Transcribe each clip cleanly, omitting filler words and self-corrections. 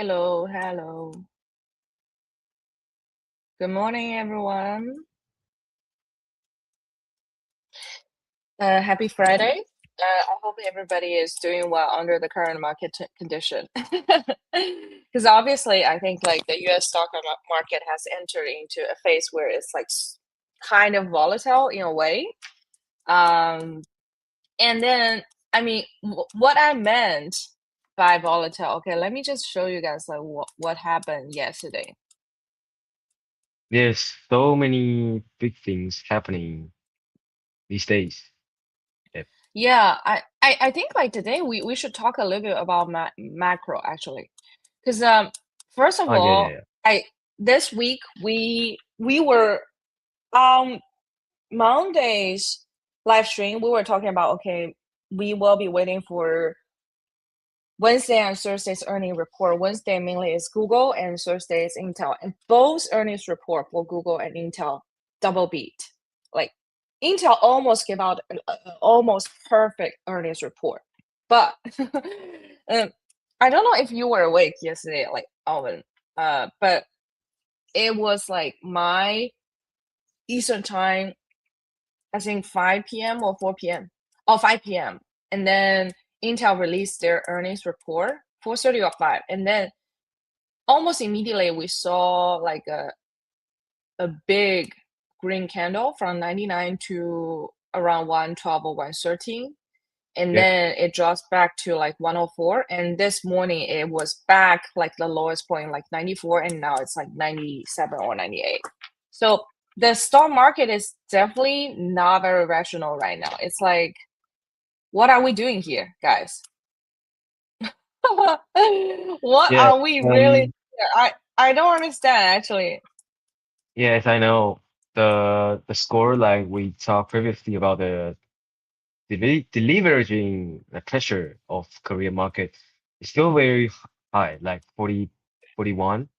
Hello, hello. Good morning, everyone. Happy Friday. I hope everybody is doing well under the current market condition. Because obviously, I think like the U.S. stock market has entered into a phase where it's like kind of volatile in a way. Um, and then, I mean, what I meant by volatile. Okay, let me just show you guys like what happened yesterday. There's so many big things happening these days. Yep. Yeah, I think like today we should talk a little bit about macro actually, because first of Oh yeah, yeah, all, yeah. I this week we were um Monday's live stream we were talking about, okay, we will be waiting for Wednesday and Thursday's earning report. Wednesday mainly is Google and Thursday is Intel, and both earnings report for Google and Intel double beat. Like Intel almost gave out an almost perfect earnings report, but um, I don't know if you were awake yesterday, like Alvin. But it was like my Eastern time, I think 5 p.m. or 4 p.m. or 5 p.m. And then Intel released their earnings report 4:30 or 5, and then almost immediately we saw like a big green candle from 99 to around 112 or 113, and Yep. then it drops back to like 104, and this morning it was back like the lowest point like 94, and now it's like 97 or 98. So the stock market is definitely not very rational right now. It's like, what are we doing here, guys? What Yeah. are we really? I don't understand actually. Yes, I know. The score, like we talked previously about the deleveraging the pressure of Korean market is still very high, like 40, 41,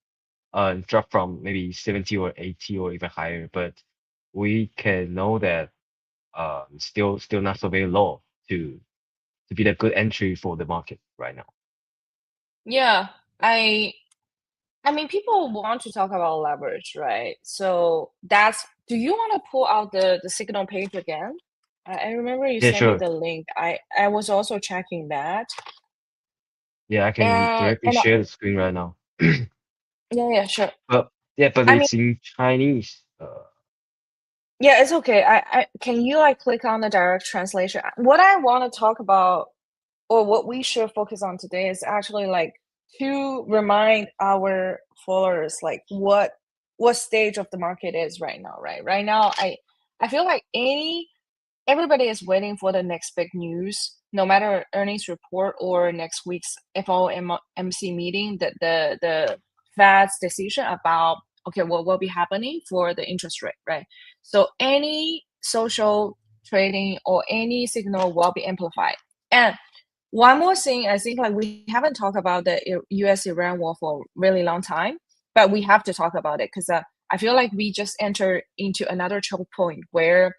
drop from maybe 70 or 80 or even higher. But we can know that still not so very low to be a good entry for the market right now. Yeah, I mean, people want to talk about leverage, right? So that's. Do you want to pull out the signal page again? I remember you Yeah, sent me sure. the link. I was also checking that, Yeah, I can and directly share the screen right now. yeah, yeah, sure. But yeah, but I mean, it's in Chinese. yeah, it's okay. I can you like click on the direct translation? What I want to talk about, or what we should focus on today, is actually like to remind our followers like what stage of the market is right now, right? Right now, I feel like everybody is waiting for the next big news, no matter earnings report or next week's FOMC meeting, the Fed's decision about, okay, what will be happening for the interest rate, right? So any social trading or any signal will be amplified. And one more thing, I think like we haven't talked about the U.S. Iran war for a really long time, but we have to talk about it because I feel like we just entered into another choke point where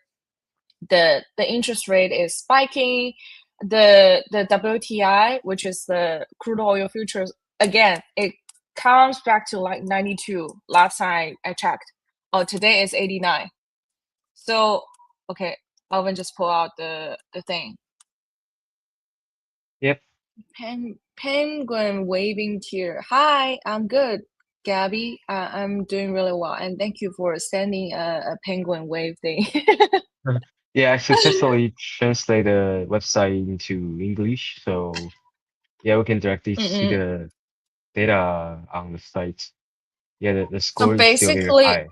the interest rate is spiking. The WTI, which is the crude oil futures, again, it comes back to like 92 last time I checked. Oh, today is 89. So okay, Alvin just pull out the thing. Yep. Penguin waving tear. Hi, I'm good, Gabby. I'm doing really well, and thank you for sending a penguin wave thing. Yeah, I successfully translate the website into English, so yeah, we can directly see Mm-mm. the data on the site. Yeah, the So score is still very basically, high.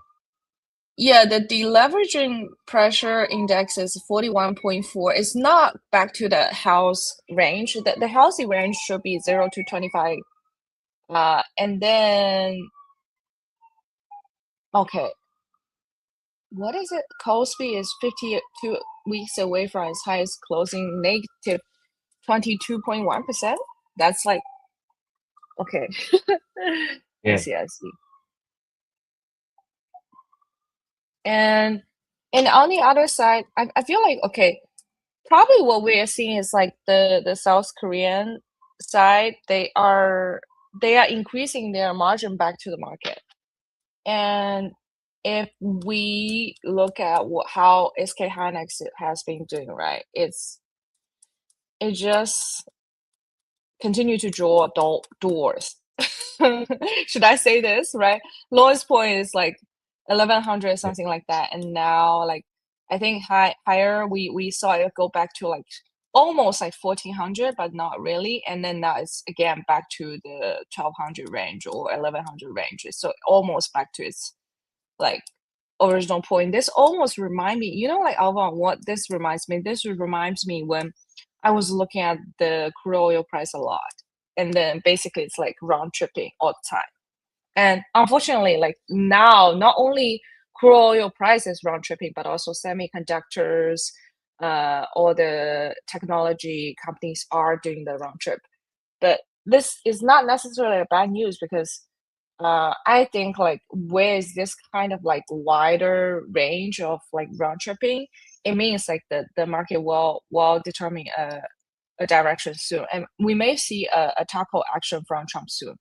yeah, the deleveraging pressure index is 41.4. It's not back to the health range. The healthy range should be 0 to 25. And then, okay, what is it? Kospi is 52 weeks away from its highest closing negative 22.1%. That's like, okay. I Yeah. see, I see. And on the other side, I feel like, okay, probably what we are seeing is like the South Korean side. They are. they are increasing their margin back to the market. And if we look at how SK Hynix has been doing, right, it just continue to draw doors. Should I say this, right? Lowest point is like 1100, Yeah. something like that, and now like I think higher we saw it go back to like almost like 1400, but not really, and then now it's again back to the 1200 range or 1100 range. So almost back to its like original point. This almost remind me, like Alvan, what this reminds me. This reminds me when I was looking at the crude oil price a lot, and then basically it's like round tripping all the time. And unfortunately, like now, not only crude oil prices round tripping, but also semiconductors, all the technology companies are doing the round trip. But this is not necessarily a bad news because I think like with this kind of like wider range of like round tripping, it means like the market will determine a direction soon, and we may see a tackle action from Trump soon.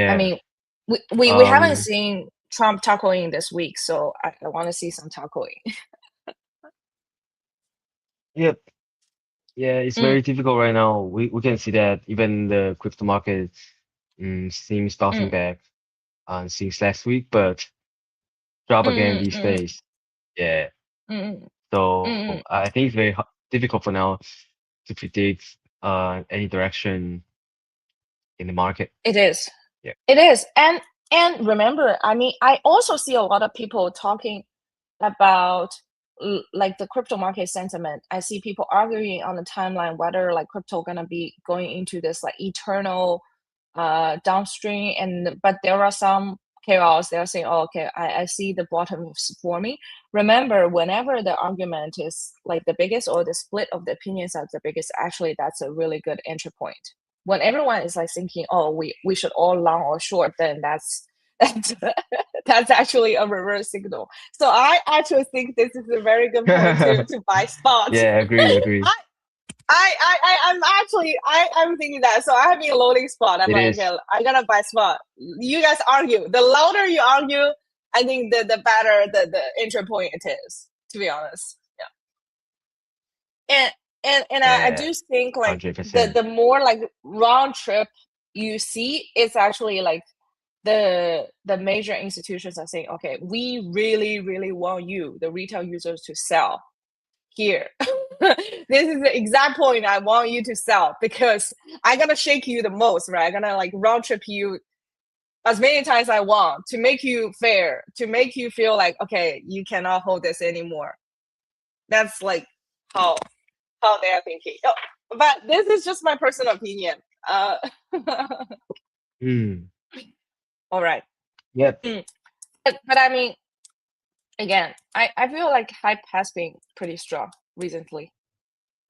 I Yeah. mean, we haven't Um, seen Trump tackling this week, so I want to see some tackling. yep. Yeah, it's Mm, very difficult right now. We can see that even the crypto market seems bouncing mm, back since last week, but drop again mm, these mm, days. Yeah. mm, mm, So mm. I think it's very difficult for now to predict any direction in the market. It is. Yeah. It is. And remember, I mean, I also see a lot of people talking about like the crypto market sentiment. I see people arguing on the timeline whether like crypto gonna be going into this like eternal downstream, and but there are some KOLs, they're saying, oh, okay, I see the bottom is forming. Remember, whenever the argument is like the biggest or the split of the opinions are the biggest, actually that's a really good entry point. When everyone is like thinking, oh, we should all long or short, then that's that's actually a reverse signal. So I actually think this is a very good point to buy spots. Yeah, agree, agree. I I'm actually I'm thinking that. So I have been loading spot. I'm It like, is. okay, I gotta buy spot. You guys argue. The louder you argue, I think the better the entry point it is. To be honest, yeah. And I Yeah, do think like 100%. the more like round trip you see, it's actually like the major institutions are saying, okay, we really want you, the retail users, to sell here. This is the exact point I want you to sell because I gotta shake you the most, right? I'm gonna like round trip you as many times I want to make you fair, to make you feel like, okay, you cannot hold this anymore. That's like how how they are thinking. Oh, but this is just my personal opinion. Uh, Mm, all right. yep. Mm. But I mean, again, I feel like hype has been pretty strong recently.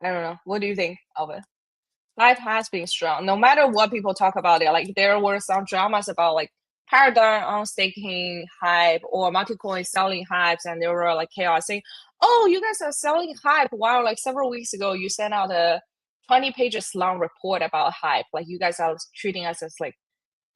I don't know. What do you think, Alvin? Hype has been strong. No matter what people talk about it, like there were some dramas about like Paradigm on staking hype or market coin selling hypes, and there were like chaos saying, "Oh, you guys are selling hype." While like several weeks ago, you sent out a 20 pages long report about hype. Like you guys are treating us as like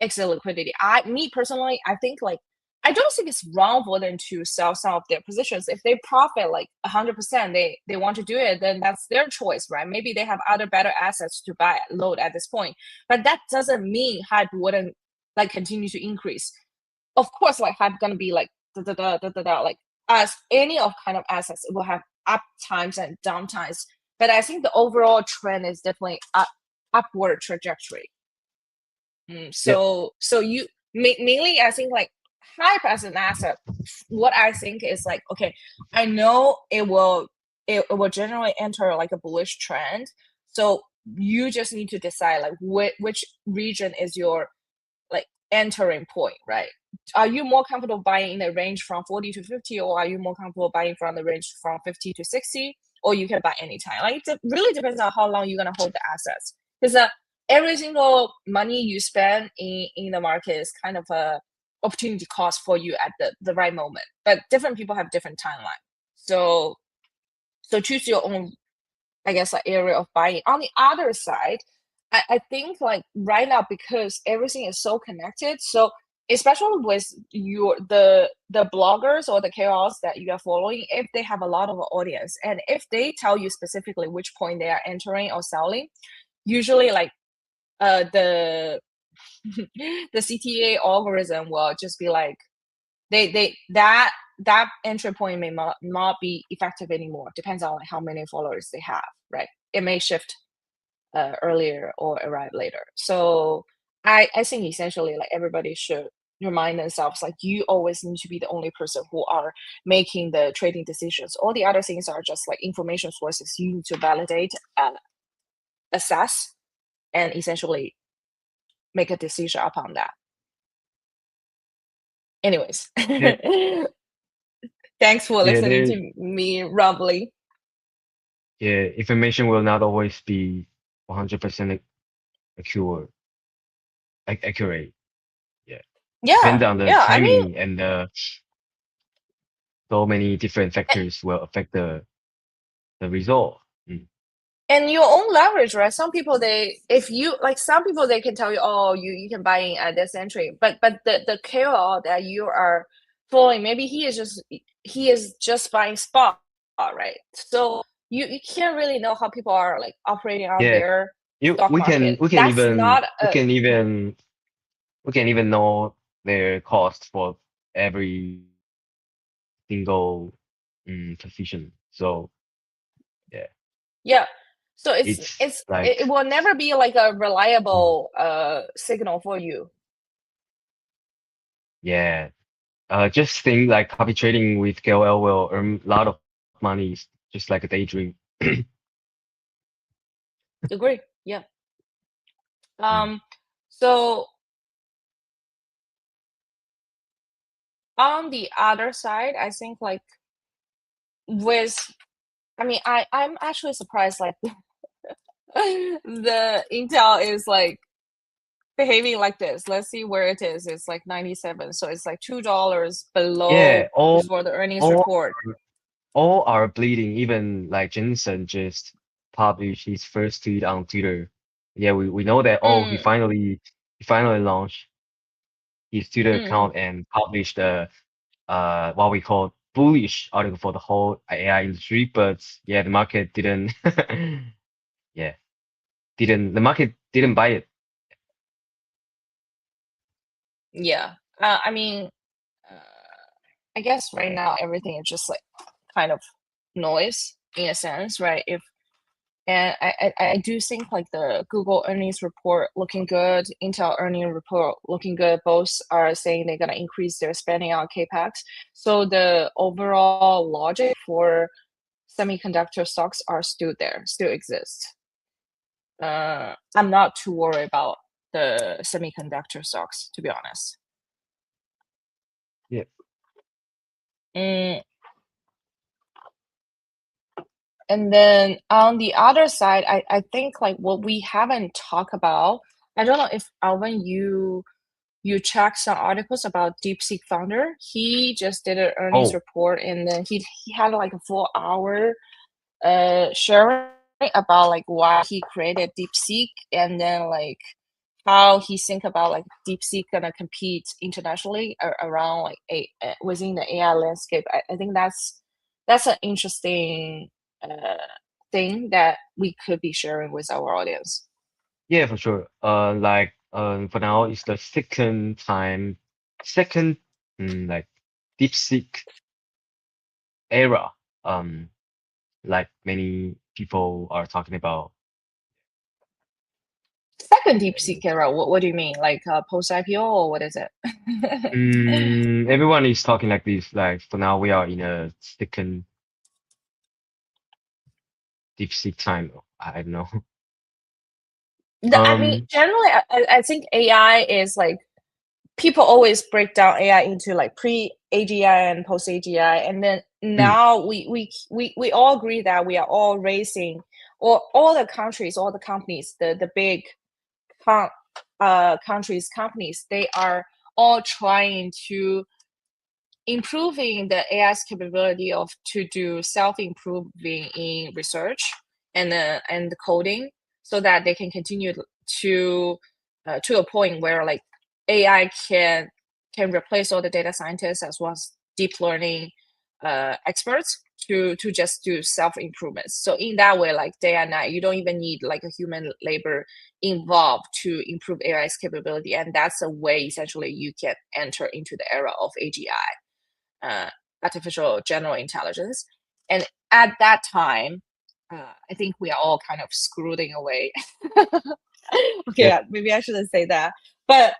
exit liquidity. Me personally, I think like I don't think it's wrong for them to sell some of their positions. If they profit like 100%, they want to do it, then that's their choice, right? Maybe they have other better assets to buy load at this point, but that doesn't mean hype wouldn't like continue to increase. Of course, like hype gonna be like da da da da da da, like as any of kind of assets, it will have up times and down times. But I think the overall trend is definitely upward trajectory. Yep. So you mainly, I think like hype as an asset. What I think is like, okay, I know it will generally enter like a bullish trend. So you just need to decide like which region is your like entering point, right? Are you more comfortable buying in the range from 40 to 50, or are you more comfortable buying from the range from 50 to 60? Or you can buy anytime. Like it really depends on how long you're gonna hold the assets. Because every single money you spend in the market is kind of a opportunity cost for you at the right moment. But different people have different timeline. So choose your own, I guess, like area of buying. On the other side, I think like right now because everything is so connected, so especially with the bloggers or the KOLs that you are following, if they have a lot of audience and if they tell you specifically which point they are entering or selling, usually like the the CTA algorithm will just be like they that entry point may not be effective anymore. Depends on like how many followers they have, right? It may shift earlier or arrive later. So I think essentially like everybody should remind themselves like you always need to be the only person who are making the trading decisions. All the other things are just like information sources you need to validate, assess, and essentially make a decision upon that. Anyways, Yeah, thanks for yeah, listening to me rumbling. yeah, information will not always be 100% accurate, accurate. Yeah, depends Yeah, on the yeah. I mean, timing and so many different factors will affect the result. Mm. and your own leverage, right? Some people they if you like some people they can tell you, oh, you can buy in at this entry, but the KOL that you are following, maybe he is just buying spot, right? So you can't really know how people are like operating on Yeah, their you stock market. we can That's even not we a can even we can even know their cost for every single position. So yeah, yeah. So it's it's it's it, like it will never be like a mm, reliable signal for you. yeah. Just think like copy trading with KOL will earn a lot of money, just like a daydream. Agree? Yeah. Mm. Um. So on the other side, I think like with I mean, I'm actually surprised like the Intel is like behaving like this. Let's see where it is. It's like 97, so it's like $2 Yeah, below before the earnings all report. all are bleeding. Even like Jensen just published his first tweet on Twitter. Yeah, we know that. Oh, Mm, he finally launched his Twitter mm, account and published what we call bullish article for the whole AI industry. But yeah, the market didn't. Yeah, didn't the market didn't buy it. yeah. I mean, uh, I guess right now everything is just like kind of noise in a sense, right? If And I do think like the Google earnings report looking good, Intel earning report looking good. Both are saying they're gonna increase their spending on CapEx. So the overall logic for semiconductor stocks are still there, still exist. I'm not too worried about the semiconductor stocks, to be honest. Yeah. Mm, and then on the other side, I think like what we haven't talked about, I don't know if Alvin, you check some articles about DeepSeek founder. He just did an earnings Oh, report, and then he had like a 4 hour sharing about like why he created DeepSeek, and then like how he think about like DeepSeek gonna compete internationally around like within the AI landscape. I think that's an interesting thing that we could be sharing with our audience. yeah, for sure. Like, for now, it's the second, like DeepSeek era. Like many people are talking about. Second DeepSeek era, what do you mean? Like post IPO or what is it? Everyone is talking like this. Like for now, we are in a second DeepSeek time. I don't know. I mean, Um, generally, I think AI is like people always break down AI into like pre AGI and post AGI, and then mm, now we all agree that we are all racing, or all the countries, all the companies, the big con- countries companies, they are all trying to improving the AI's capability of to do self-improving in research and the coding so that they can continue to a point where like AI can replace all the data scientists as well as deep learning experts to just do self improvements. So in that way, like day and night, you don't even need like a human labor involved to improve AI's capability, and that's a way essentially you can enter into the era of AGI, artificial general intelligence. And at that time, I think we are all kind of screwing away. Okay, Yep. yeah, maybe I shouldn't say that, but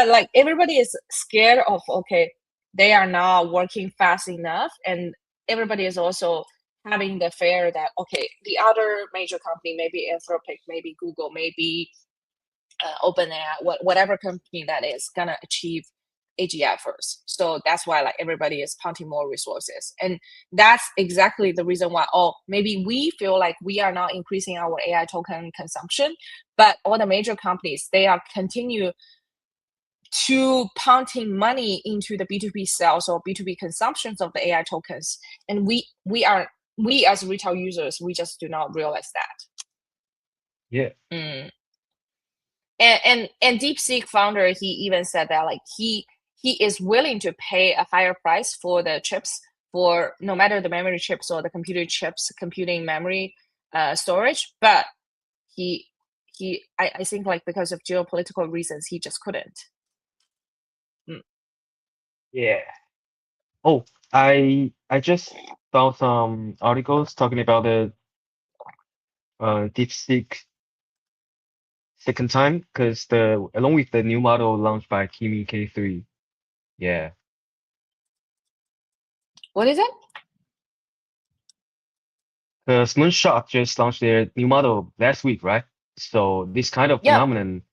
like everybody is scared of, okay, they are not working fast enough, and everybody is also having the fear that, okay, the other major company, maybe Anthropic, maybe Google, maybe OpenAI, whatever company that is gonna achieve AGI first. So that's why like everybody is punting more resources, and that's exactly the reason why. Oh, maybe we feel like we are not increasing our AI token consumption, but all the major companies, they are continue to punting money into the B2B sales or B2B consumptions of the AI tokens, and we as retail users, we just do not realize that. Yeah. Mm. And DeepSeek founder, he even said that like he is willing to pay a higher price for the chips, for no matter the memory chips or the computer chips, computing memory storage, but he I think like because of geopolitical reasons he just couldn't. Mm. Yeah. Oh, I just found some articles talking about the DeepSeek second time because the along with the new model launched by Kimi K3. Yeah. What is it? Because Moonshot just launched their new model last week, right? So this kind of Yeah, phenomenon,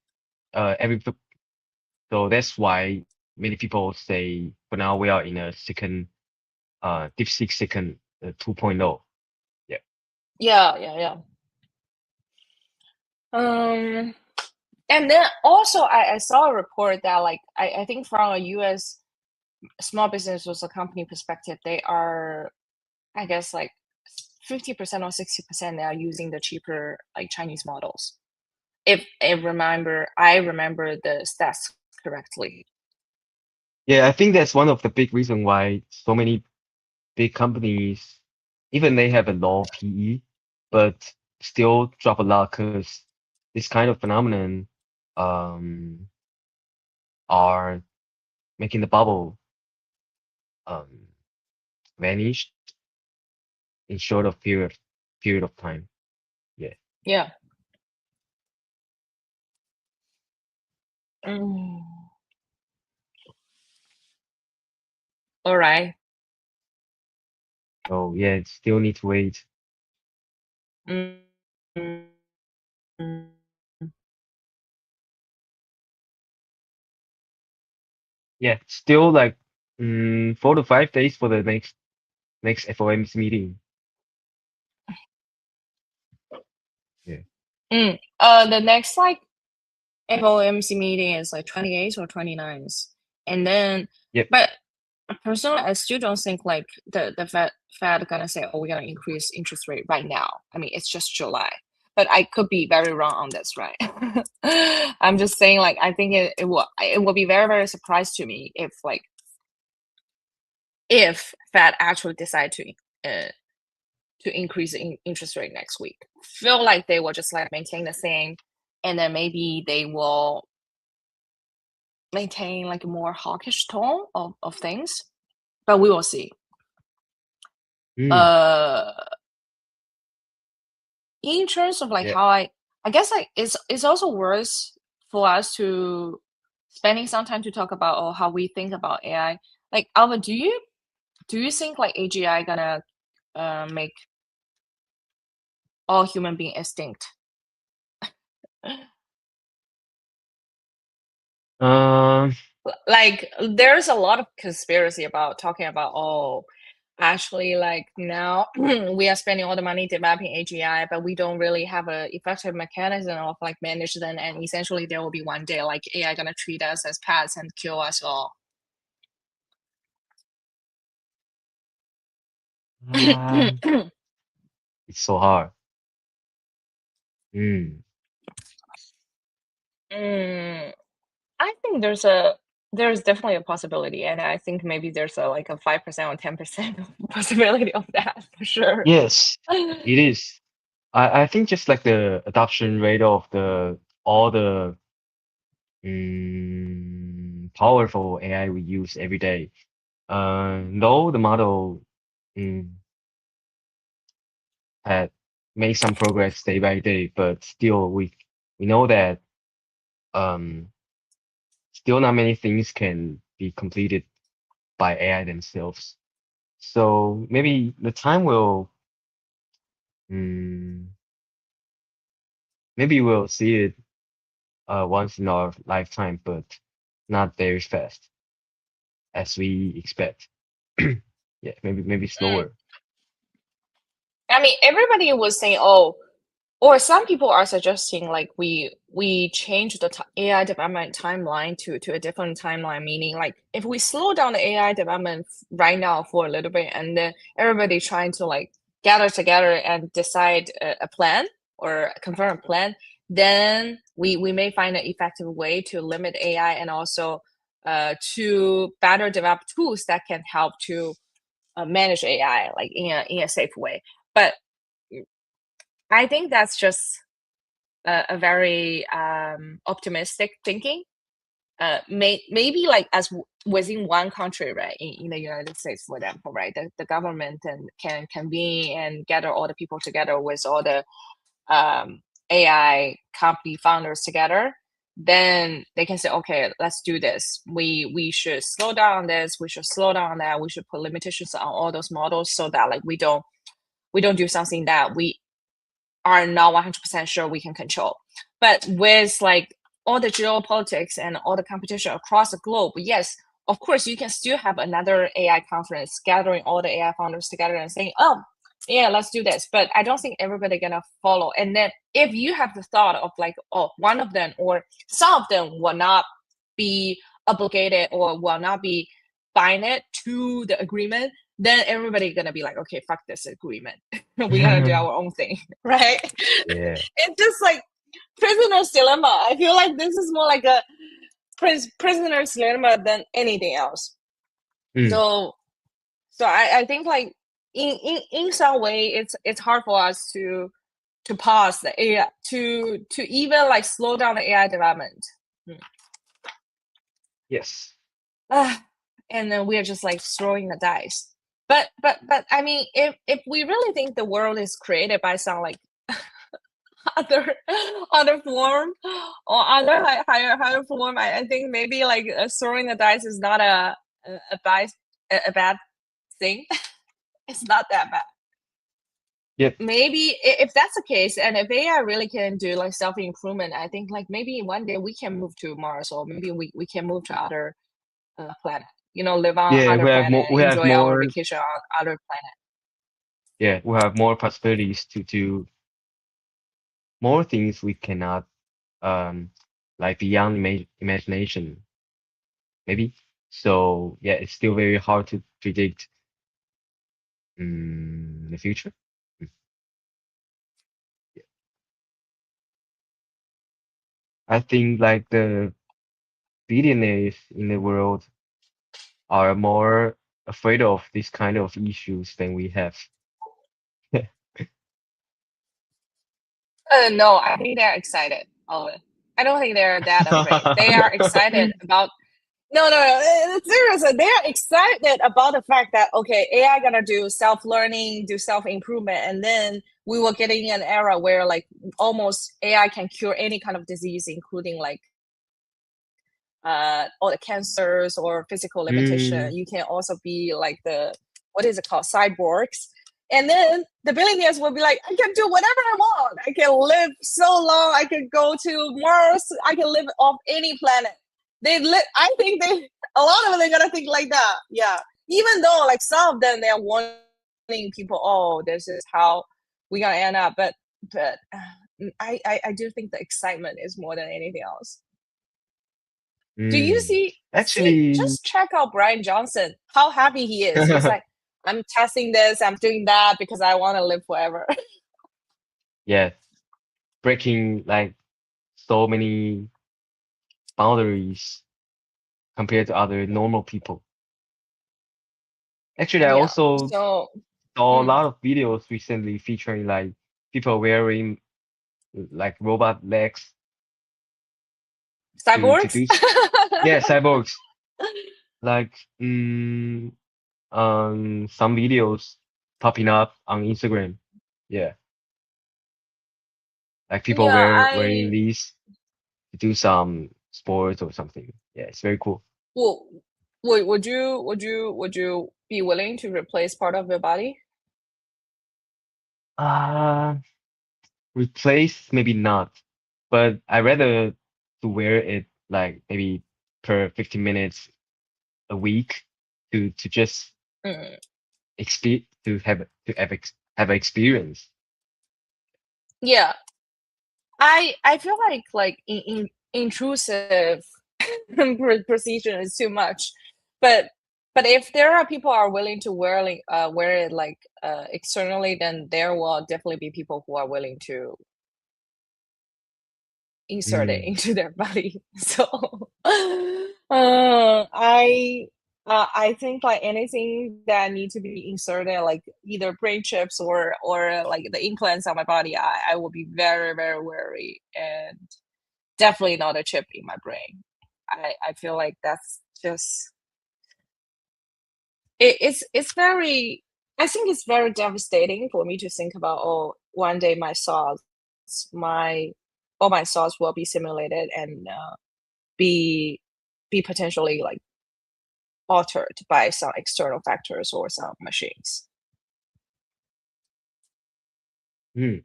every so that's why many people say for now we are in a second, DeepSeek second 2.0. Yeah. yeah. Um, and then also I saw a report that like I think from a US small business was a company perspective, they are, I guess, like 50% or 60% they are using the cheaper like Chinese models. If I remember the stats correctly. Yeah, I think that's one of the big reason why so many big companies, even they have a low PE, but still drop a lot because this kind of phenomenon um, are making the bubble um, vanish in short of period of time. Yeah. Yeah. Mm. All right. So yeah, still need to wait. Mm. Mm. Yeah, still like 4 to 5 days for the next FOMC meeting. Yeah. The next like FOMC meeting is like 28th or 29th. And then, Yep. but personally, I still don't think like the Fed gonna say, oh, we're gonna increase interest rate right now. I mean, it's just July, but I could be very wrong on this, right? I'm just saying, like, I think it will be very very surprised to me if like if Fed actually decide uh to increase the interest rate next week. Feel like they will just like maintain the same, and then maybe they will maintain like a more hawkish tone of things, but we will see. Mm, Uh, in terms of like yeah. how I guess like it's also worth for us to spending some time to talk about or how we think about AI. Like Alva, do you think like AGI gonna make all human being extinct? Um, Like there's a lot of conspiracy about talking about, oh, actually like now we are spending all the money developing AGI, but we don't really have a effective mechanism of like manage them, and essentially there will be one day like AI gonna treat us as pets and kill us all. um, it's so hard. Mm. Mm, I think there's definitely a possibility, and I think maybe there's a like a 5% or 10% possibility of that for sure. Yes, it is. I think just like the adoption rate of the all the powerful AI we use every day. Though the model mm, had made some progress day by day, but still we know that um still not many things can be completed by AI themselves. So maybe the time will mm, maybe we'll see it once in our lifetime, but not very fast as we expect. Yeah, maybe Mm. slower. I mean, everybody was saying, "Oh," or some people are suggesting like we change the AI development timeline to a different timeline, meaning like if we slow down the AI development right now for a little bit, and then everybody trying to like gather together and decide a plan or confirm a plan, then we may find an effective way to limit AI and also to better develop tools that can help to manage AI like in a safe way. But I think that's just a very optimistic thinking. Maybe like within one country, right? In the United States, for example, right? The government and can convene and gather all the people together with all the AI company founders together. Then they can say, okay, let's do this. We should slow down on this. We should slow down on that. We should put limitations on all those models so that like we don't do something that we are not 100% sure we can control. But with like all the geopolitics and all the competition across the globe, yes, of course, you can still have another AI conference gathering all the AI founders together and saying, oh, yeah, let's do this. But I don't think everybody gonna follow. And then if you have the thought of like, oh, one of them or some of them will not be obligated or will not be bind it to the agreement, then everybody gonna be like, okay, fuck this agreement. We gotta do our own thing, right? Yeah. It's just like prisoner's dilemma. I feel like this is more like a prisoner's dilemma than anything else. Mm, So, so I think like in some way, it's hard for us to pause the AI to even like slow down the AI development. Mm. yes. And then we are just like throwing the dice. But I mean, if we really think the world is created by some like other other form or other higher form, I think maybe like throwing the dice is not a bad thing. It's not that bad. Yep. Maybe if that's the case, and if AI really can do like self improvement, I think like maybe one day we can move to Mars, or maybe we can move to other planet. You know, live on Yeah, other planet, we have enjoy our more vacation on other planet. yeah, we have more possibilities to do more things we cannot um like beyond imagination maybe. So yeah, it's still very hard to predict the future. Mm, yeah. I think like the billionaires in the world are more afraid of this kind of issues than we have. No, I think they're excited. Oh, I don't think they're that afraid. They are excited about. No, no, no. Seriously, they are excited about the fact that okay, AI gonna do self learning, do self improvement, and then we will get in an era where like almost AI can cure any kind of disease, including like all the cancers or physical limitation. Mm, You can also be like the what is it called cyborgs, and then the billionaires will be like, I can do whatever I want. I can live so long. I can go to Mars. I can live off any planet. I think they a lot of them they're gonna think like that. Yeah, even though like some of them they're warning people, oh, this is how we gonna end up, but I do think the excitement is more than anything else. Do you mm. see Actually, just check out Brian Johnson, how happy he is. He's like, I'm testing this, I'm doing that because I want to live forever. yeah, breaking like so many. boundaries compared to other normal people. Actually, I Yeah. also So, saw a mm, lot of videos recently featuring like people wearing like robot legs to cyborgs? do yeah, cyborgs. Like some videos popping up on Instagram. Yeah, like people Yeah, wearing I these to do some sports or something. Yeah, it's very cool. well, would you be willing to replace part of your body? Uh, Replace maybe not, but I rather to wear it like maybe per 15 minutes a week to just Mm. have experience. Yeah, I feel like intrusive procedure is too much, but if there are people are willing to wear it like externally, then there will definitely be people who are willing to insert it Mm, into their body. So, I think like anything that need to be inserted, like either brain chips or like the implants on my body, I will be very very wary, and definitely not a chip in my brain. I feel like that's just it's very. I think it's very devastating for me to think about. Oh, one day my all my thoughts will be simulated and be be potentially like altered by some external factors or some machines. mm.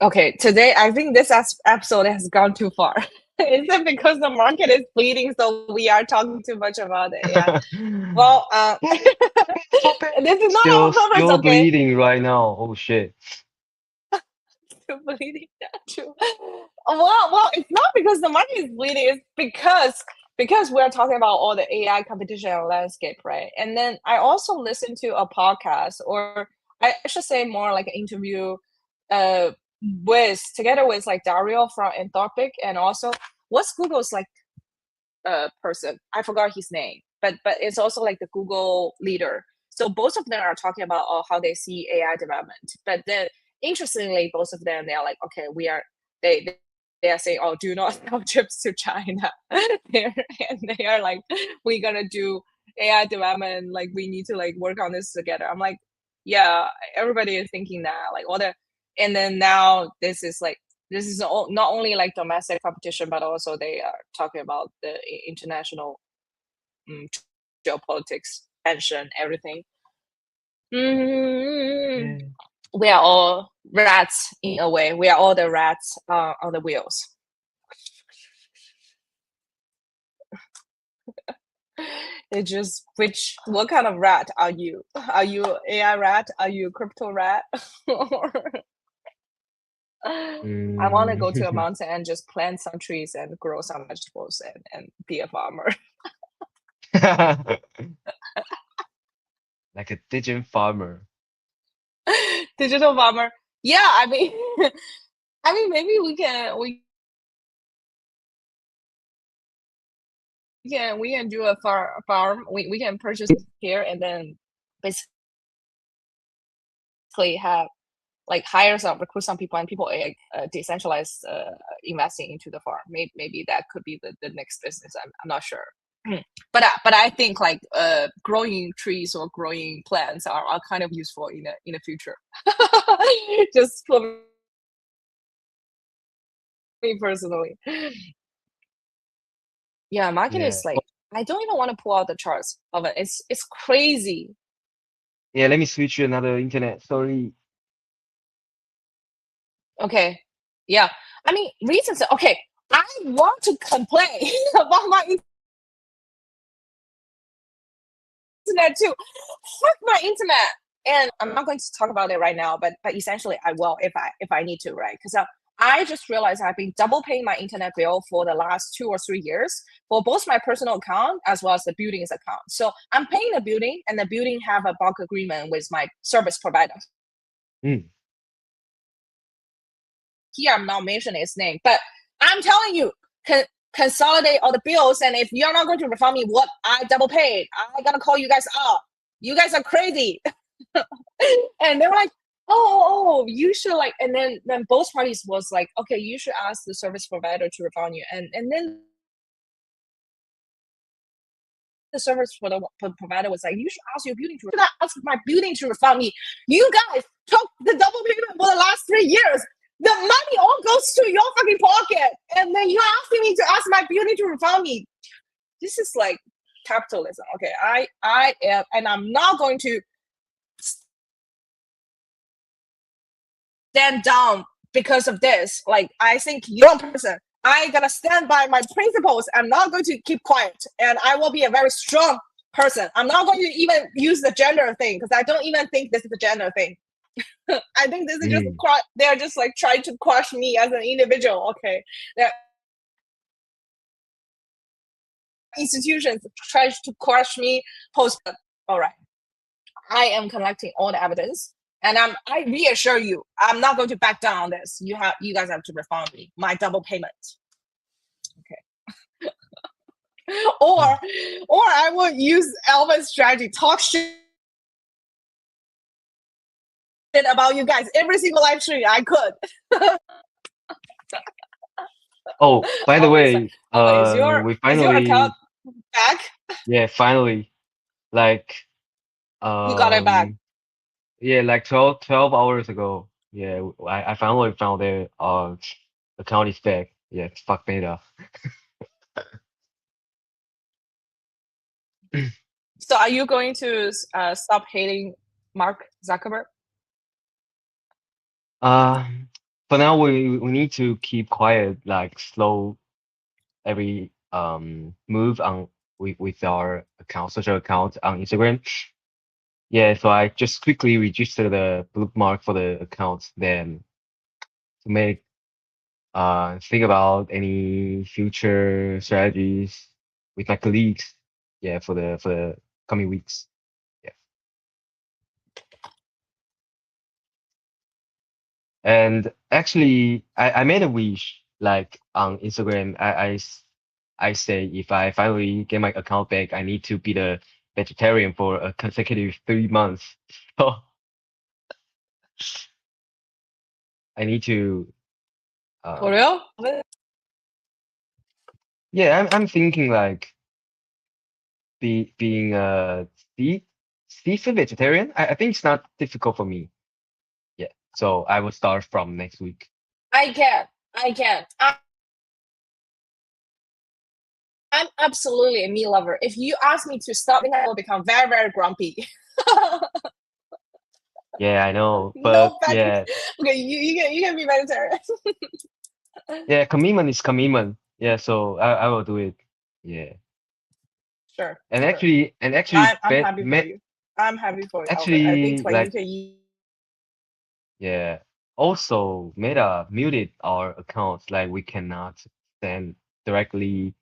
Okay, today I think this episode has gone too far. Is it because the market is bleeding, so we are talking too much about it? Yeah. Well, Yeah, stop it. this is not Still, on purpose, still okay? bleeding right now. Oh shit. Bleeding too. It's not because the market is bleeding. It's because we're talking about all the AI competition and landscape, right? And then I also listened to a podcast, or I should say more like an interview, uh, with together with like Dario from Anthropic, and also what's Google's like person. I forgot his name, but it's also like the Google leader. So both of them are talking about how they see AI development. But then interestingly, both of them they are like, okay, they are saying, oh, do not sell chips to China. And they are like, we're gonna do AI development. Like we need to like work on this together. I'm like, yeah, everybody is thinking that like all the, and then now this is not only like domestic competition, but also they are talking about the international um, geopolitics, tension, everything. Mm, Yeah. we are all rats in a way. We are all the rats on the wheels. It just what kind of rat are you? Are you AI rat? Are you crypto rat? Or I want to go to a Mm. mountain and just plant some trees and grow some vegetables and be a farmer. Like a digital farmer. Digital farmer. Yeah, I mean, I mean, maybe we can do a farm. We can purchase here and then basically have like hire some recruit some people and people like decentralized investing into the farm. Maybe that could be the next business. I'm not sure. But I think like growing trees or growing plants are kind of useful in the future. Just for me personally. Yeah, market Yeah. is like I don't even want to pull out the charts of it. It's crazy. Yeah, let me switch to another internet. Sorry. Okay. Yeah. I mean, reasons. Okay. I want to complain about my internet too. Fuck my internet. And I'm not going to talk about it right now, but essentially I will if I need to, right? Because I just realized I've been double paying my internet bill for the last 2 or 3 years for both my personal account as well as the building's account. So I'm paying the building, and the building have a bulk agreement with my service provider. Mm. Here I'm not mentioning his name, but I'm telling you, consolidate all the bills. And if you're not going to refund me what I double paid, I'm gonna call you guys up. You guys are crazy. And they were like, you should like, and then both parties was like, okay, you should ask the service provider to refund you. And then the service for the provider was like, you should ask your building to ask my building to refund me. You guys took the double payment for the last 3 years. The money all goes to your fucking pocket, and then you're asking me to ask my building to refund me. This is like capitalism. Okay, I am, and I'm not going to stand down because of this. Like, I think you're a person. I gotta stand by my principles. I'm not going to keep quiet, and I will be a very strong person. I'm not going to even use the gender thing because I don't even think this is a gender thing. I think this is just Mm, they're just like trying to crush me as an individual. Okay, they're institutions try to crush me post. All right, I am collecting all the evidence, and I reassure you, I'm not going to back down on this. You guys have to refund me my double payment. Okay. or mm. or I will use Elvin's strategy, talk shit about you guys every single live stream I could. Oh, by the Elvin's like, way, oh, we is your account finally, back? yeah, finally, like, You got it back. um, yeah, like 12 hours ago, yeah, I finally found their account is back. Yeah, fuck Meta. So are you going to stop hating Mark Zuckerberg? Uh, for now, we need to keep quiet, like slow every move on with our account, social account on Instagram. Yeah, so I just quickly register the bookmark for the account, then to make think about any future strategies with my colleagues. Yeah, for the coming weeks. Yeah, and actually, I made a wish like on Instagram. I say if I finally get my account back, I need to be the vegetarian for a consecutive 3 months. So I need to For um real? yeah, I'm thinking like being a seafood vegetarian. I think it's not difficult for me. Yeah. So I will start from next week. I can't. I can't. I'm absolutely a meat lover. If you ask me to stop, then I will become very, very grumpy. Yeah, I know. No But veg. yeah, Okay, you can be vegetarian. yeah, commitment is commitment. Yeah, so I will do it. Yeah. Sure, And sure. actually I'm happy for you. I'm happy for you, Alvin. I think actually like you like can yeah. Also Meta muted our accounts, like we cannot send directly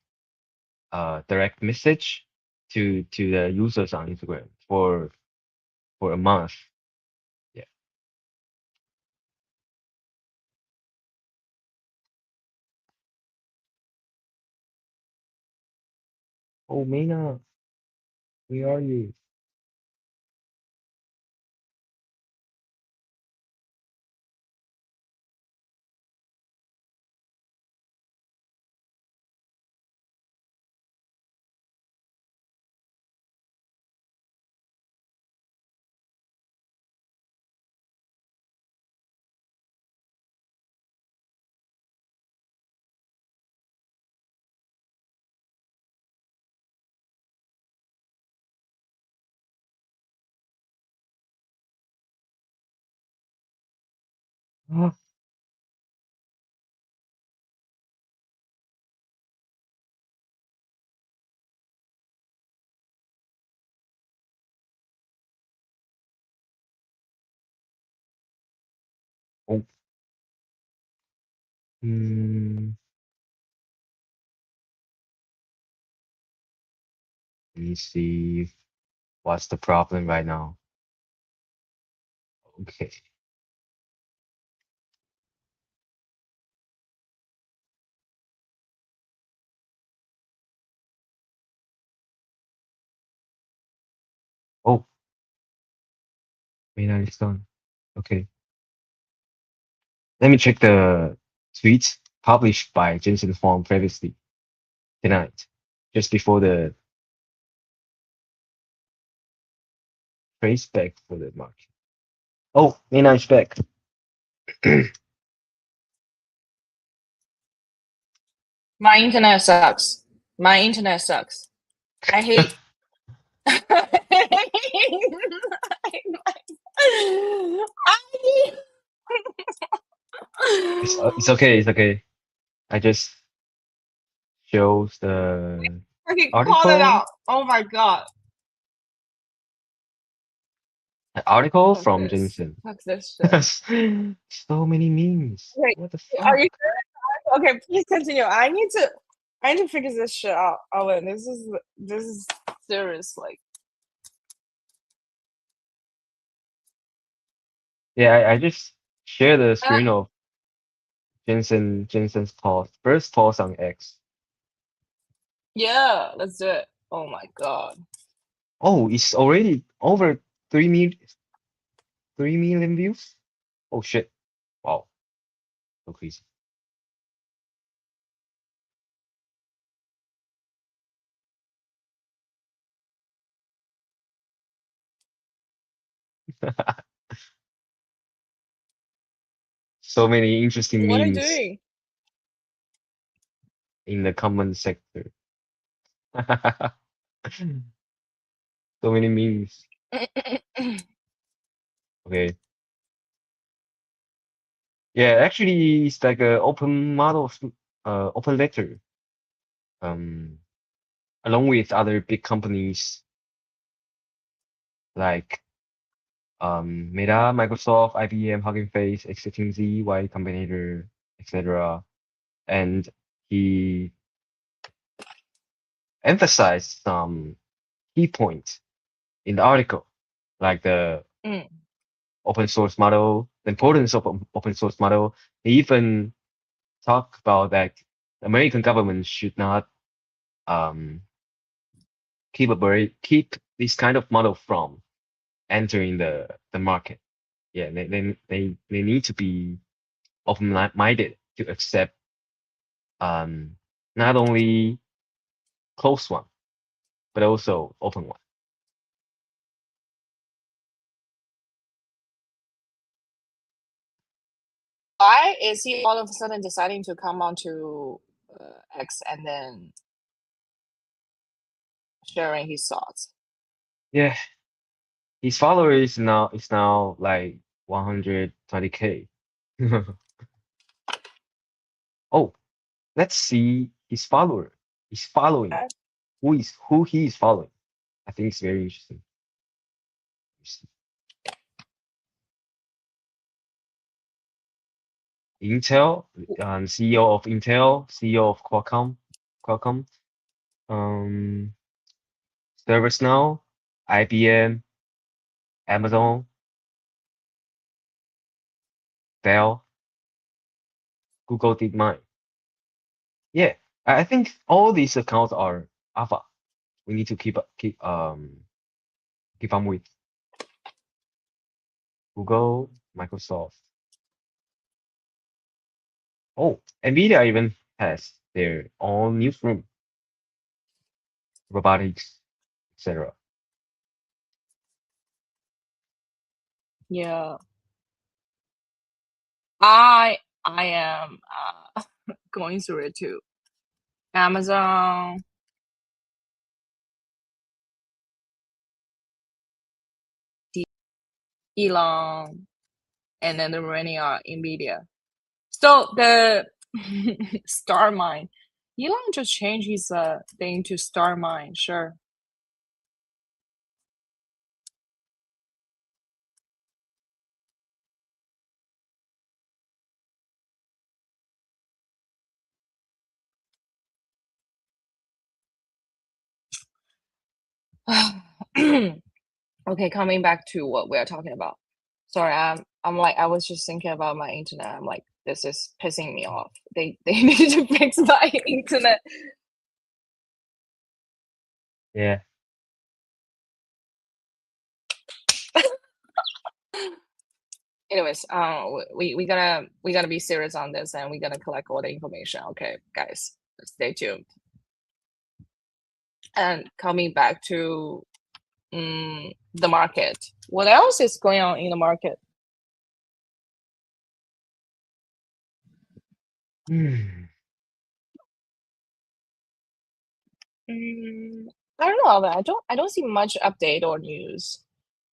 direct message to the users on Instagram for a month. Yeah. Oh, Mina, where are you? Ah, oh, hmm. Let me see what's the problem right now. Okay. Mainland is done. Okay. Let me check the tweets published by Jensen Huang previously tonight, just before the trace back for the market. Oh, mainland is back. My internet sucks. My internet sucks. I hate. I It's okay. It's okay. I just shows the okay, call it article out. Oh my god. an article Fuck from this. Jensen. Fuck this shit. So many memes. Wait, What the are fuck? you sure? Okay, please continue. I need to figure this shit out. Owen, this is serious. Like, Yeah, I just share the uh, screen of Jensen's post. First post on X. yeah, let's do it. Oh my god. Oh, it's already over 3 million views. Oh shit! Wow, so crazy. So many interesting What are you memes doing? in the comment sector. So many memes. Okay. Yeah, actually, it's like a open model, open letter. Um, along with other big companies like Meta, Microsoft, IBM, Hugging Face, Exiting Z, Y Combinator, etc. And he emphasized some key points in the article, like the Mm. open source model, the importance of open source model. He even talked about that the American government should not um, keep this kind of model from entering the market. Yeah, they need to be open-minded to accept um, not only closed one, but also open one. Why is he all of a sudden deciding to come onto X and then sharing his thoughts? Yeah, his followers now like 120K. Oh, let's see his follower. He's following. Who he is following? I think it's very interesting. Intel, CEO of Intel, CEO of Qualcomm, um, ServiceNow, IBM, Amazon, Dell, Google DeepMind. Yeah, I think all these accounts are alpha. We need to keep on with Google, Microsoft. Oh, Nvidia even has their own newsroom, robotics, etc. Yeah, I am going through it too. Amazon, Elon, and then the remaining are Nvidia. So the Starmine, Elon just changed his thing to Starmine. Sure. Okay, coming back to what we're talking about. Sorry, I'm like I was just thinking about my internet. I'm like, this is pissing me off. They need to fix my internet. Yeah, Anyways, we gotta be serious on this, and we gotta collect all the information. Okay, guys, stay tuned. And coming back to the market, what else is going on in the market? Hmm. Mm, I don't know, but I don't see much update or news.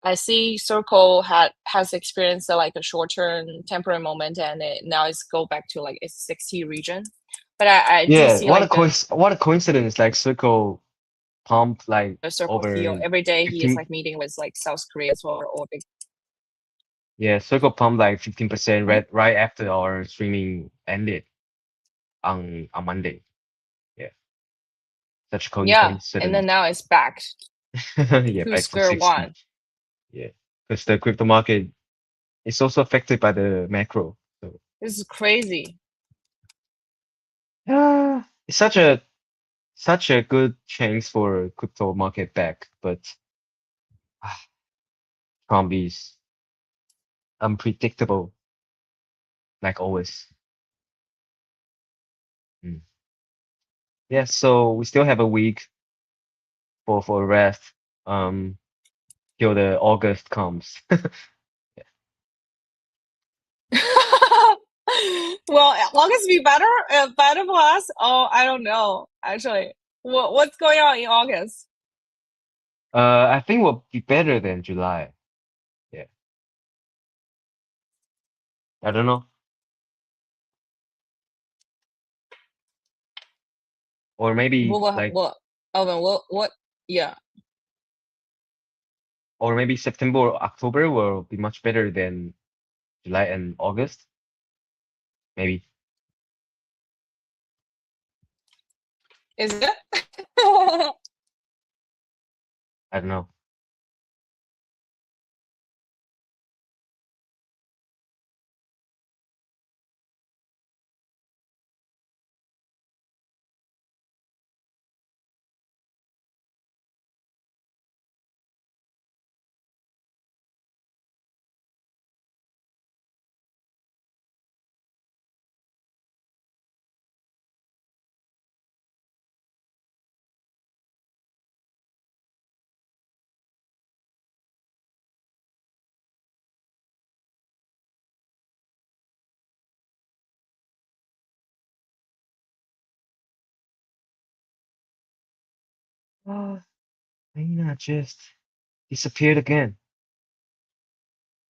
I see Circle has experienced like a short-term temporary moment, and now it's go back to like its 60 region. But I do Yeah, see like what a coincidence! Like Circle pumped like the Circle CEO over every day he is 15. like meeting with like South Korea as well or big. Yeah, Circle pumped like 15% right after our streaming ended on Monday. Yeah, such Yeah, and then coincidence. now it's back Yeah, to back to square 60. one. Yeah, because the crypto market is also affected by the macro. So This is crazy. yeah, it's such a good chance for crypto market back, but ah, Trump is unpredictable like always. Mm. Yeah, so we still have a week for rest um till the August comes. Well, August be better, better for us. Oh, I don't know actually. What's going on in August? I think will be better than July. Yeah, I don't know. Or maybe like Alvin, what? Yeah. or maybe September or October will be much better than July and August. Maybe. Is it? I don't know. Oh, Lena just disappeared again.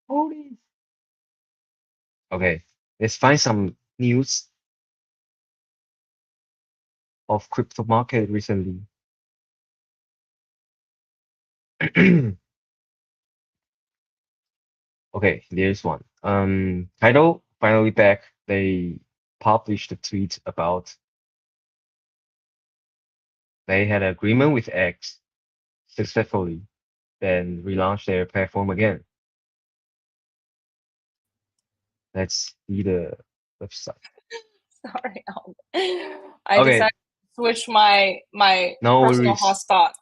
Holy. Okay, let's find some news of crypto market recently. Okay, there's one. Tidal finally back. They published a tweet about they had an agreement with X successfully, then relaunched their platform again. Let's see the website. Sorry, I Okay, decided to switch my no personal worries. hotspot.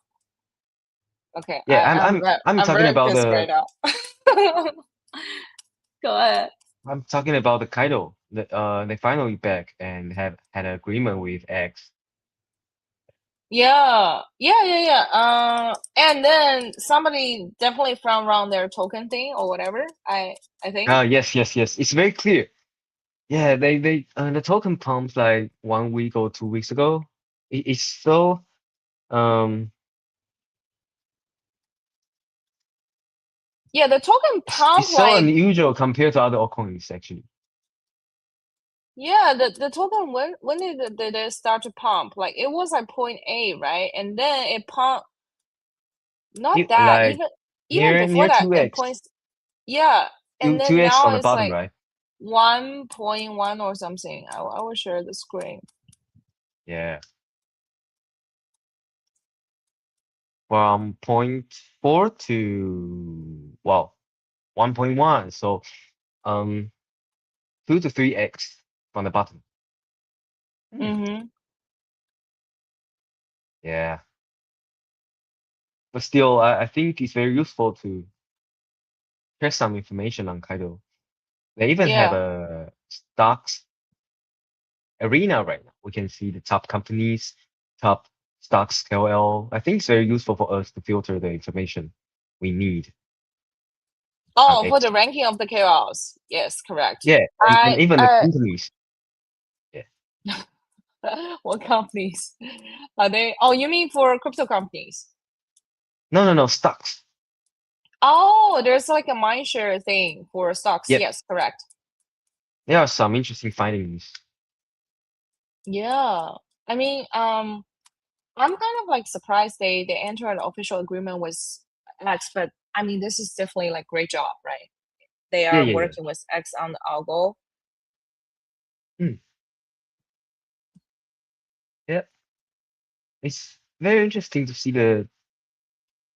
Okay, Yeah, I'm I'm talking very about pissed right the now. Go ahead. I'm talking about the Kaido. They finally back and have had an agreement with X. Yeah. And then somebody definitely found around their token thing or whatever. I think. Ah, yes. It's very clear. Yeah, they the token pumps like 1 week or 2 weeks ago. It's so um Yeah, the token it's pump so like unusual compared to other altcoins actually. yeah, the token when did it start to pump? Like it was like point 0.8, right? And then it pump not It that like even before near that it 2x. points yeah, and then 2x now on the it's bottom, like right? 1.1 or something. I will share the screen. Yeah. From point 4 to well 1.1. So 2 to 3x from the bottom. Hmm. Mm-hmm. Yeah. But still I think it's very useful to share some information on Kaido. They even have Yeah. a stocks arena right now. We can see the top companies, top stocks KOL. I think it's very useful for us to filter the information we need on Oh, for X. the ranking of the KOLs. Yes, correct. Yeah, and I even the companies. Yeah. what companies are they? Oh, you mean for crypto companies? No, no, no, stocks. Oh, there's like a mindshare thing for stocks. Yep. Yes, correct. There are some interesting findings. Yeah. I mean, I'm kind of like surprised they entered an official agreement with X, but I mean, this is definitely like great job, right? They Yeah, are yeah, yeah. working with X on the algo. Hmm. Yeah. It's very interesting to see the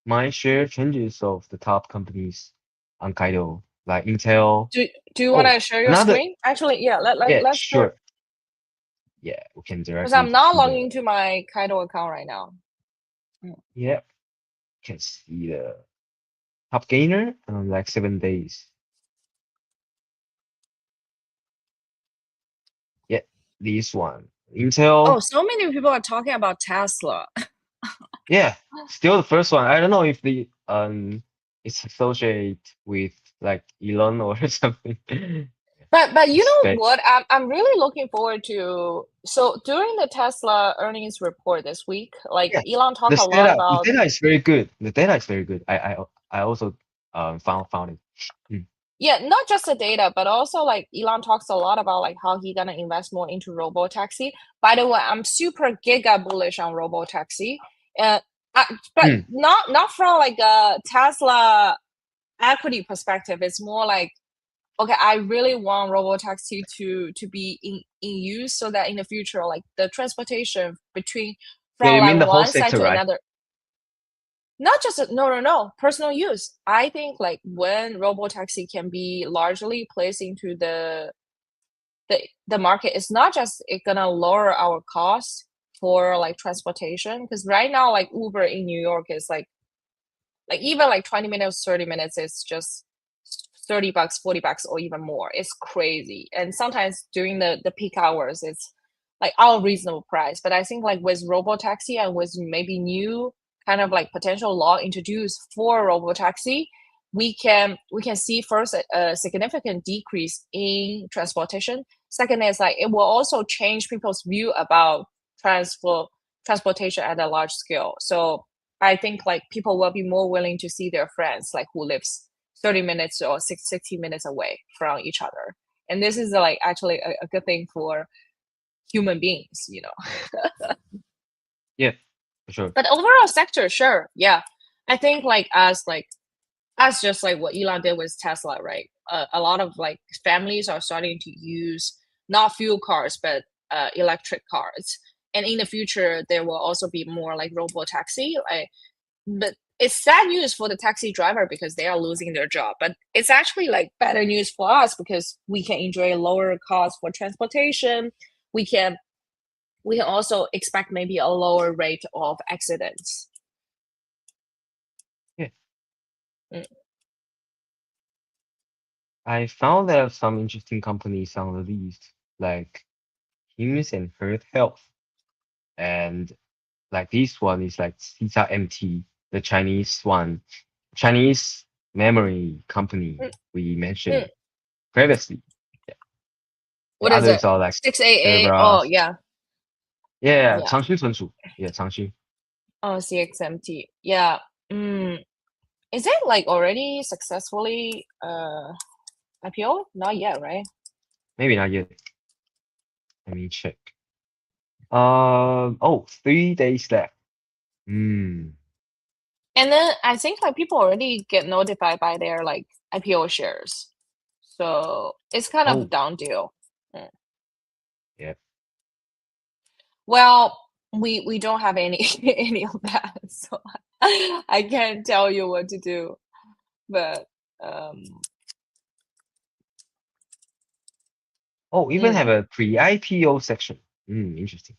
mind share changes of the top companies on Kaido, like Intel. Do you want Oh, to share your another. screen? Actually, yeah, Yeah, let's share sure. Yeah, we can because directly I'm to not see logging the. into my Kaido account right now. Mm. Yeah, can see the top gainer on like 7 days. Yeah, this one. Oh, Intel. so many people are talking about Tesla. Yeah, still the first one. I don't know if the it's associated with like Elon or something. But you It's know very, what? I'm really looking forward to. So during the Tesla earnings report this week, like yeah. Elon talked a The lot data, the about. data is very good. The data is very good. I also found it. Mm. Yeah, not just the data, but also like Elon talks a lot about like how he gonna invest more into robotaxi. By the way, I'm super giga bullish on robotaxi, uh, but Mm. not from like a Tesla equity perspective. It's more like okay, I really want robotaxi to be in use so that in the future, like the transportation between Yeah, from you like mean the whole one side sector, to right? another, not just no personal use. I think like when robotaxi can be largely placed into the market, it's not just it gonna lower our cost for like transportation because right now like Uber in New York is like even like 20 minutes 30 minutes is just $30 $40 or even more. It's crazy, and sometimes during the peak hours it's like our reasonable price. But I think like with robotaxi and with maybe new kind of like potential law introduced for robotaxi, we can see first a significant decrease in transportation. Second is like it will also change people's view about transport transportation at a large scale. So I think like people will be more willing to see their friends like who lives 30 minutes or 60 minutes away from each other. And this is like actually a good thing for human beings. Yeah, for sure. But overall sector, sure. Yeah. I think as just like what Elon did with Tesla, right? A lot of like families are starting to use not fuel cars, but electric cars. And in the future, there will also be more like robo taxi. But it's sad news for the taxi driver because they are losing their job. But it's actually like better news for us because we can enjoy lower cost for transportation. We can we can also expect maybe a lower rate of accidents. Yeah, Mm. I found there are some interesting companies on the list, like Hims and Herd Health, and like this one is like Sita MT, the Chinese one, Chinese memory company Mm, we mm. mentioned previously. Yeah. The What is it? others are like 6AA. Oh Cerebras. yeah, Yeah, yeah. 长期存储. Yeah, 长期. Oh, CXMT. Yeah. Mm. Is it like already successfully IPO? Not yet, right? Maybe not yet. Let me check. Oh, 3 days left. Hmm. And then I think like people already get notified by their like IPO shares. So it's kind of a Oh, done deal. Mm. yeah. Well, we don't have any any of that, so I can't tell you what to do. But um, Oh, even have mm. a pre-IPO section. Hmm, interesting.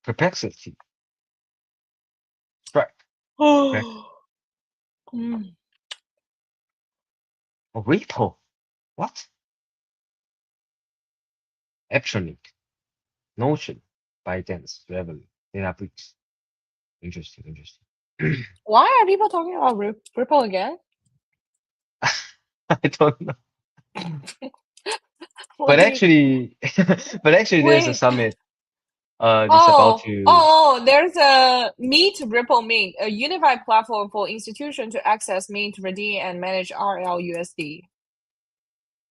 Perplexity. Strike. Correct. Mm. Oh, Ripple. What? Electronic, Notion, ByteDance, Revolut, Databricks. Interesting, interesting. Why are people talking about Ripple again? I don't know. But Like, actually, but actually, there's a wait. summit. It's about Oh, to. oh, there's a Meet Ripple Mint, a unified platform for institutions to access, mint, redeem, and manage RLUSD.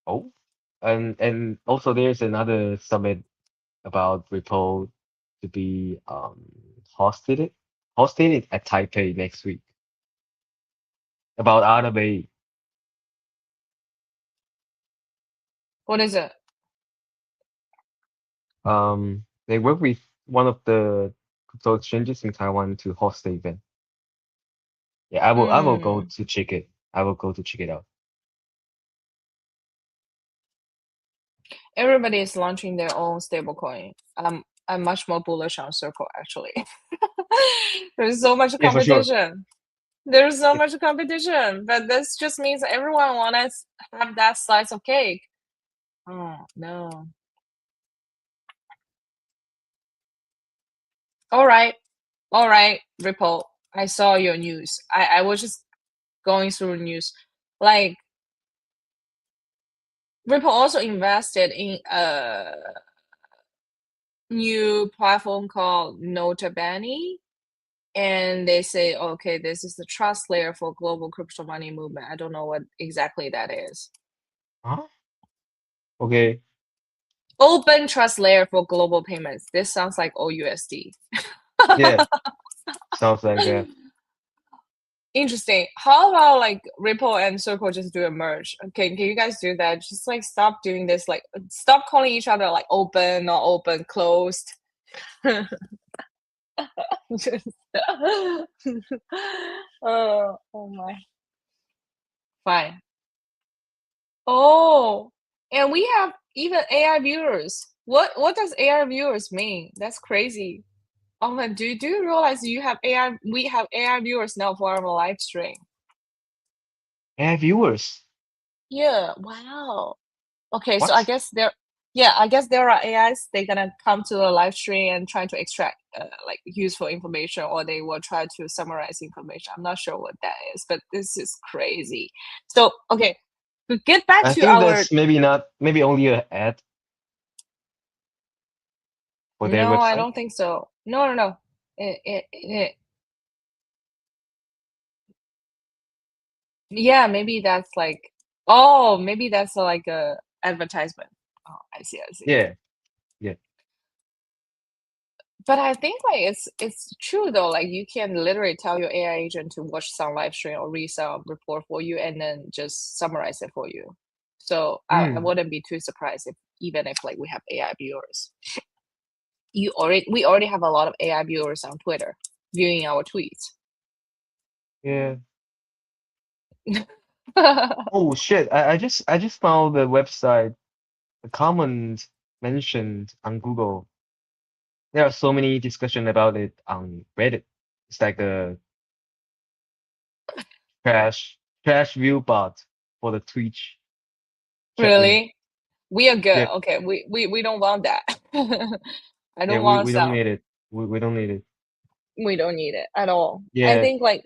Oh, and also there's another summit about Ripple to be hosted hosted at Taipei next week about RWA. What is it? They work with one of the crypto exchanges in Taiwan to host the event. Yeah, I will go Hmm. to check it. I will go to check it out. Everybody is launching their own stablecoin. I'm much more bullish on Circle actually. There's so much Yeah, for sure. competition. There's so Yeah, much competition, but this just means everyone wants to have that slice of cake. Oh no. All right, Ripple. I saw your news. I was just going through news. Like Ripple also invested in a new platform called Notabene, and they say, okay, this is the trust layer for global crypto money movement. I don't know what exactly that is. huh? Okay. Open trust layer for global payments. This sounds like OUSD. Yeah, sounds like that. Interesting. How about like Ripple and Circle just do a merge? Okay, can you guys do that? Just like stop doing this. Like stop calling each other like open, not open, closed. Just oh my. Fine. Oh, and we have even AI viewers. What does AI viewers mean? That's crazy. Oh man, do you realize you have AI? We have AI viewers now for our live stream. AI viewers. Yeah. Wow. Okay, so I What? guess there, yeah, I guess there are AIs. They're gonna come to a live stream and try to extract like useful information, or they will try to summarize information. I'm not sure what that is, but this is crazy. So okay, to get back I to think our that's maybe not, maybe only a ad for their no, I website. don't think so. No, no, no. Yeah, maybe that's like, oh, maybe that's like a advertisement. Oh, I see, I see. Yeah, yeah. But I think like it's true though. Like you can literally tell your AI agent to watch some live stream or read some report for you and then just summarize it for you. So I Hmm. wouldn't be too surprised if even if like we have AI viewers. We already have a lot of AI viewers on Twitter viewing our tweets. Yeah. Oh shit. I just found the website, the comment mentioned on Google. There are so many discussion about it on Reddit. It's like a trash trash view bot for the Twitch chat room. Really? We are good. Yep. Okay, we don't want that. I Yeah, don't we, want we don't some. need it. We don't need it. We don't need it at all. I Yeah. think like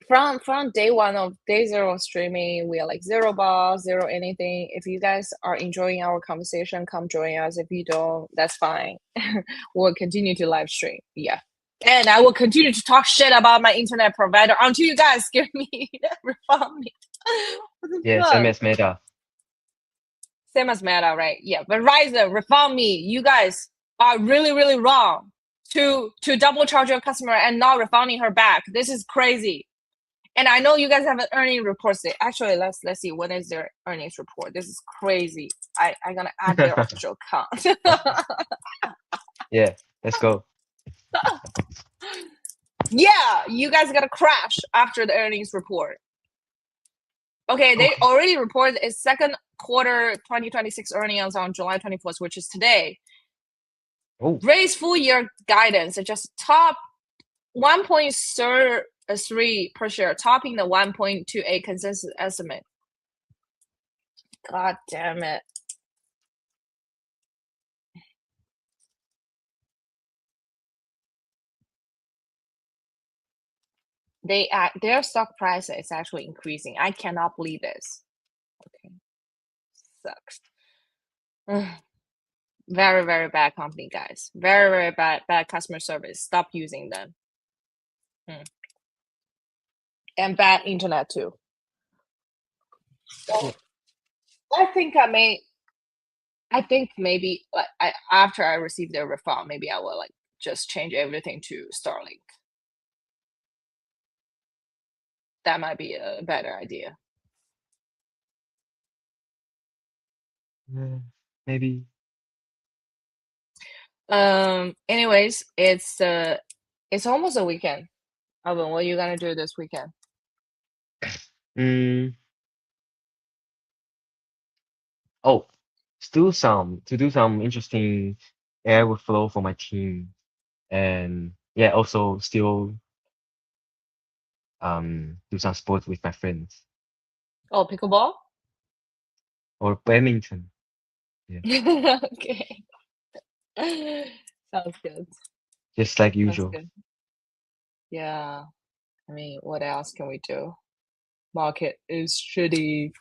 from day one of day zero of streaming, we are like zero bars, zero anything. If you guys are enjoying our conversation, come join us. If you don't, that's fine. We'll continue to live stream. Yeah. And I will continue to talk shit about my internet provider until you guys give me refund me. What the Yeah, same fuck? as Meta. Same as Meta, right? Yeah. Verizon, refund me. You guys are really, really wrong to double charge your customer and not refunding her back. This is crazy. And I know you guys have an earnings report today. Actually, let's see when is their earnings report. This is crazy. I'm gonna add their official account. Yeah, let's go. Yeah, you guys gotta crash after the earnings report. Okay, they Okay. already reported its second quarter 2026 earnings on July 24th, which is today. Oh, Raised full year guidance, just top 1.3 per share, topping the 1.28 consensus estimate. God damn it. Their stock price is actually increasing. I cannot believe this. Okay, sucks. Very, very bad company, guys. Very, very bad customer service. Stop using them. Mm. And bad internet too. Yeah. So I think I may. I think maybe like after I receive their refund, maybe I will like just change everything to Starlink. That might be a better idea. Yeah, maybe. Anyways, it's almost a weekend. Alvin, what are you gonna do this weekend? Mm, oh, still to do some interesting AI workflow for my team, and yeah, also still do some sports with my friends Oh, pickleball? or badminton. Yeah, Okay. Sounds good. just like Sounds usual. good. Yeah. I mean, what else can we do? Market is shitty,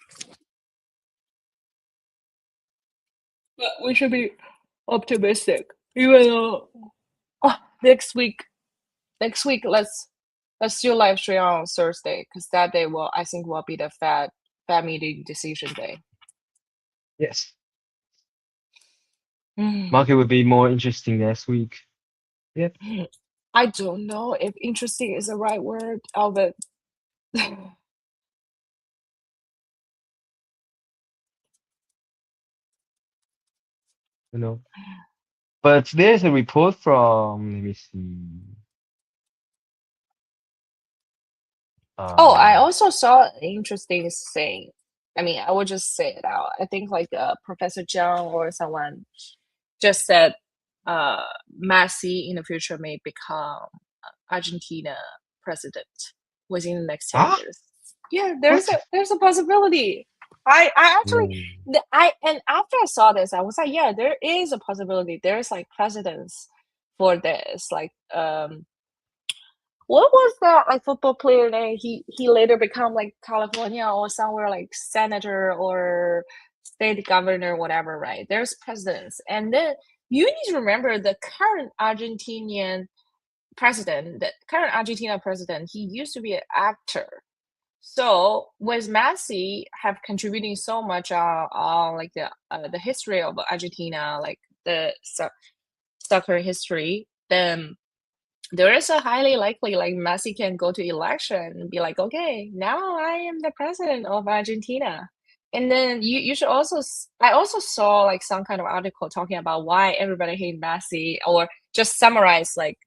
but we should be optimistic. Even though oh, next week let's do live stream on Thursday because that day will I think will be the Fed meeting decision day. Yes, Mm. market will be more interesting next week. Yep, I don't know if interesting is the right word, Albert. you know. But there's a report from, let me see. Oh, I Um, also saw an interesting thing. I mean, I will just say it out. I think like Professor Jiang or someone just said uh Messi in the future may become Argentina president within the next 10 ah, years. Yeah, there's what? a possibility. I actually Whoa. I and after I saw this, I was like, yeah, there is a possibility. There's like precedence for this. Like what was that like football player name? He later become like California or somewhere like senator or state governor, whatever, right? There's presidents. And then you need to remember the current Argentinian president, the current Argentina president, he used to be an actor. So with Messi have contributing so much on like the history of Argentina, like the soccer history, then there is a highly likely like Messi can go to election and be like, okay, now I am the president of Argentina. And then you should also I also saw like some kind of article talking about why everybody hate Messi or just summarize like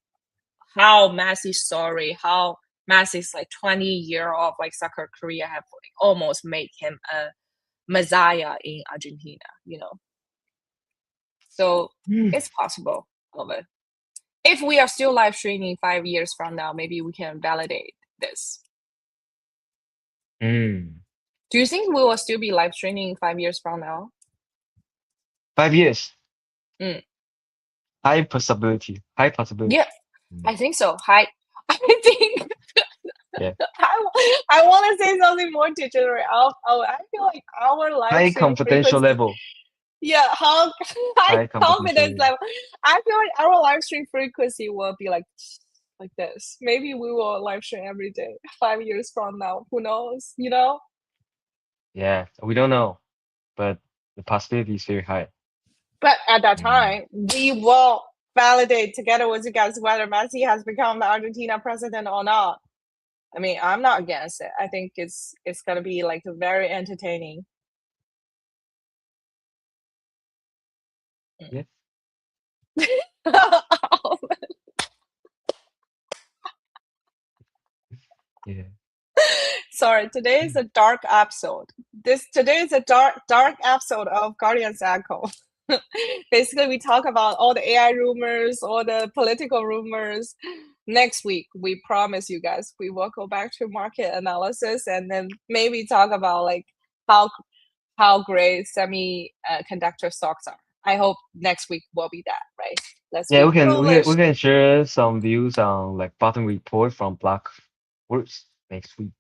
how Messi's story, how Messi's like 20-year of like soccer career have like almost made him a messiah in Argentina, you know. So Hmm. it's possible of it. If we are still live streaming 5 years from now, maybe we can validate this. Mm. Do you think we will still be live streaming 5 years from now? 5 years. Mm. High possibility. High possibility. Yeah, Mm. I think so. Hi, I think Yeah. I want to say something more degenerate. I feel like our live High stream confidential frequency, level. yeah, how high High confidential confidence level. level. I feel like our live stream frequency will be like this. Maybe we will live stream every day 5 years from now. Who knows? You know. Yeah, we don't know, but the possibility is very high. But at that Mm. time, we will validate together with you guys whether Messi has become the Argentina president or not. I mean, I'm not against it. I think it's gonna be like very entertaining. Yeah. Yeah. Sorry, today is a dark episode. This today is a dark episode of Guardians Echo. Basically, we talk about all the AI rumors, all the political rumors. Next week, we promise you guys, we will go back to market analysis and then maybe talk about like how how great semiconductor stocks are. I hope next week will be that, right? Let's Yeah, be we bullish. can share some views on like bottom report from Black Horse next week.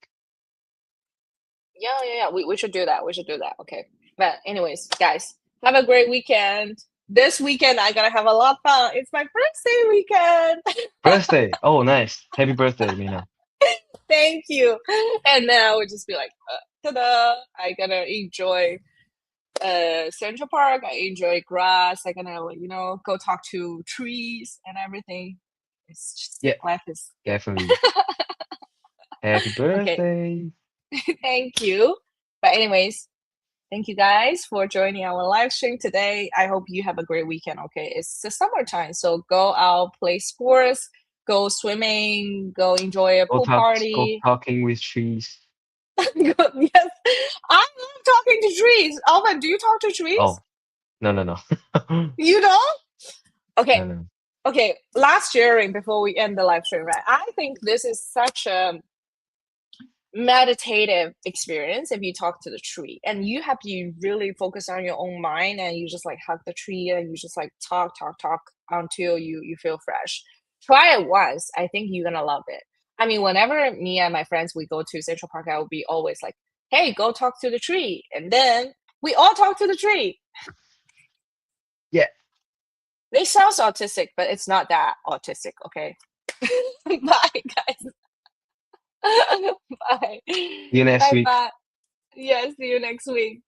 Yeah. We should do that. We should do that. Okay. But anyways, guys, have a great weekend. This weekend I gotta have a lot of fun. It's my birthday weekend. Birthday. Oh, nice. Happy birthday, Mina. Thank you. And then I would just be like, ta-da! I gotta enjoy Central Park. I enjoy grass. I gonna go talk to trees and everything. It's just Yeah, life is definitely. Happy okay. birthday. Thank you. But anyways, thank you guys for joining our live stream today. I hope you have a great weekend. Okay, it's the summertime, so go out, play sports, go swimming, go enjoy a pool Go party. talking with trees. Yes, I love talking to trees. Alvin, do you talk to trees? Oh, no, no, no. You don't? Okay, No, no. okay. Last sharing before we end the live stream, right? I think this is such a meditative experience if you talk to the tree and you have to really focus on your own mind and you just like hug the tree and you just like talk until you feel fresh. Try it once. I think you're gonna love it. I mean, whenever me and my friends we go to Central Park, I will be always like, hey, go talk to the tree, and then we all talk to the tree. Yeah. They sound autistic, but it's not that autistic. Okay. Bye guys. Bye. See you next Bye week. bye. Yeah, see you next week.